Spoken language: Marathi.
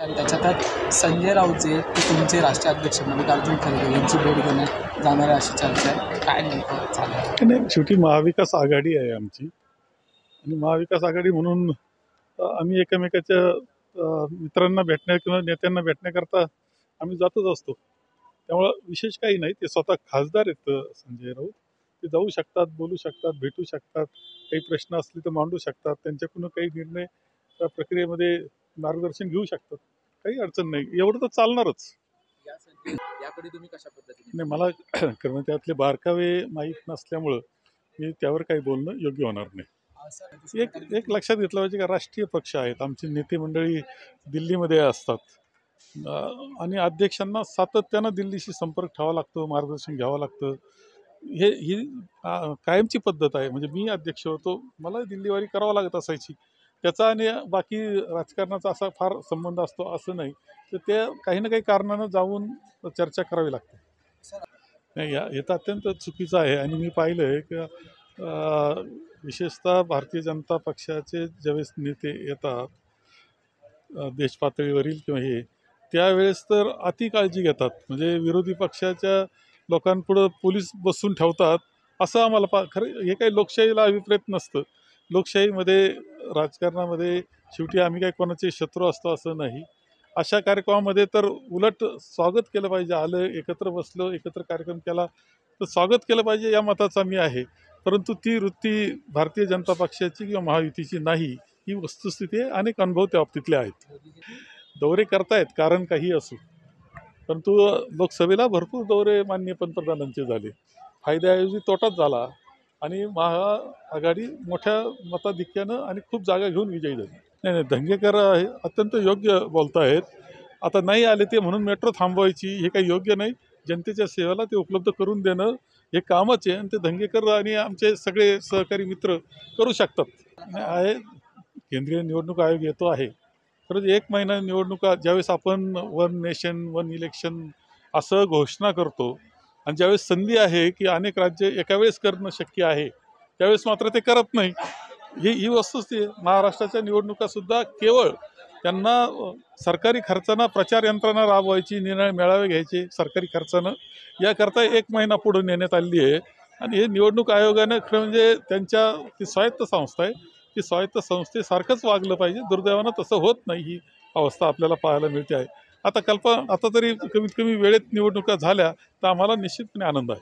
आणि त्याच्यात संजय राऊत जे ते तुमचे राष्ट्रीय अध्यक्ष मल्लिकार्जुन खरगे यांची भेट घेण्यात जाणार आहे अशी चर्चा आहे. काय नेमकं चालू आहे? नाही, शेवटी महाविकास आघाडी आहे आमची आणि महाविकास आघाडी म्हणून आम्ही एकमेकाच्या मित्रांना भेटण्या किंवा नेत्यांना भेटण्याकरता आम्ही जातच असतो. त्यामुळं विशेष काही नाही. ते स्वतः खासदार आहेत संजय राऊत. ते जाऊ शकतात, बोलू शकतात, भेटू शकतात, काही प्रश्न असले तर मांडू शकतात, त्यांच्याकडून काही निर्णय त्या प्रक्रियेमध्ये मार्गदर्शन घेऊ शकतात. काही अडचण नाही, एवढं तर चालणारच. याकडे तुम्ही कशा पद्धतीने नाही, मला कारण त्यातले बारकावे माहीत नसल्यामुळं मी त्यावर काही बोलणं योग्य होणार नाही. एक लक्षात घेतलं पाहिजे का राष्ट्रीय पक्ष आहेत, आमची नेते मंडळी दिल्लीमध्ये असतात आणि अध्यक्षांना सातत्यानं दिल्लीशी संपर्क ठेवावा लागतो, मार्गदर्शन घ्यावं लागतं. ही कायमची पद्धत आहे. म्हणजे मी अध्यक्ष होतो, मला दिल्लीवारी करावं लागत असायची. त्याचा आणि बाकी राजकारणाचा असा फार संबंध असतो असं नाही. तर ते काही ना काही कारणानं जाऊन चर्चा करावी लागते. नाही, हे तर अत्यंत चुकीचं आहे आणि मी पाहिलं आहे की विशेषतः भारतीय जनता पक्षाचे ज्यावेळेस नेते येतात देश पातळीवरील किंवा हे त्यावेळेस तर अति काळजी घेतात. म्हणजे विरोधी पक्षाच्या लोकांपुढं पोलीस बसून ठेवतात असं आम्हाला खरं हे काही लोकशाहीला अभिप्रेत नसतं. लोकशाहीमध्ये राजकारणामध्ये शेवटी आम्ही काही कोणाचे शत्रू असतो असं नाही. अशा कार्यक्रमामध्ये तर उलट स्वागत केलं पाहिजे. आलं, एकत्र बसलो, एकत्र कार्यक्रम केला तर स्वागत केलं पाहिजे या मताचा मी आहे. परंतु ती वृत्ती भारतीय जनता पक्षाची किंवा महायुतीची नाही, ही वस्तुस्थिती आहे. अनेक अनुभव त्या बाबतीतले आहेत. दौरे करतायत, कारण काही असो, परंतु लोकसभेला भरपूर दौरे माननीय पंतप्रधानांचे झाले. फायद्याऐवजी तोटाच झाला आणि महाआघाडी मोठ्या मताधिक्यानं आणि खूप जागा घेऊन विजयी झाली. नाही नाही, धंगेकर अत्यंत योग्य बोलतायत. आता नाही आले ते म्हणून मेट्रो थांबवायची हे काही योग्य नाही. जनतेच्या सेवेला ते उपलब्ध करून देणं हे कामच आहे आणि ते धंगेकर आणि आमचे सगळे सहकारी मित्र करू शकतात. आहे, केंद्रीय निवडणूक आयोग येतो आहे. खरंच 1 महिना निवडणुका ज्यावेळेस आपण वन नेशन वन इलेक्शन असं घोषणा करतो आणि ज्यावेळेस संधी आहे की अनेक राज्य एका वेळेस करणं शक्य आहे, त्यावेळेस मात्र ते करत नाही. ही वस्तुस्थिती आहे. महाराष्ट्राच्या निवडणुकासुद्धा केवळ त्यांना सरकारी खर्चानं प्रचार यंत्रणा राबवायची, निर्णय मेळावे घ्यायचे सरकारी खर्चानं, याकरता 1 महिना पुढे नेण्यात आली आहे. आणि हे निवडणूक आयोगानं खरं म्हणजे त्यांच्या ती स्वायत्त संस्था आहे, ती स्वायत्त संस्थेसारखंच वागलं पाहिजे. दुर्दैवानं तसं होत नाही. ही अवस्था आपल्याला पाहायला मिळते आहे. आता तरी कमीत कमी वेळेत निवडणुका झाल्या तर आम्हाला निश्चितपणे आनंद आहे.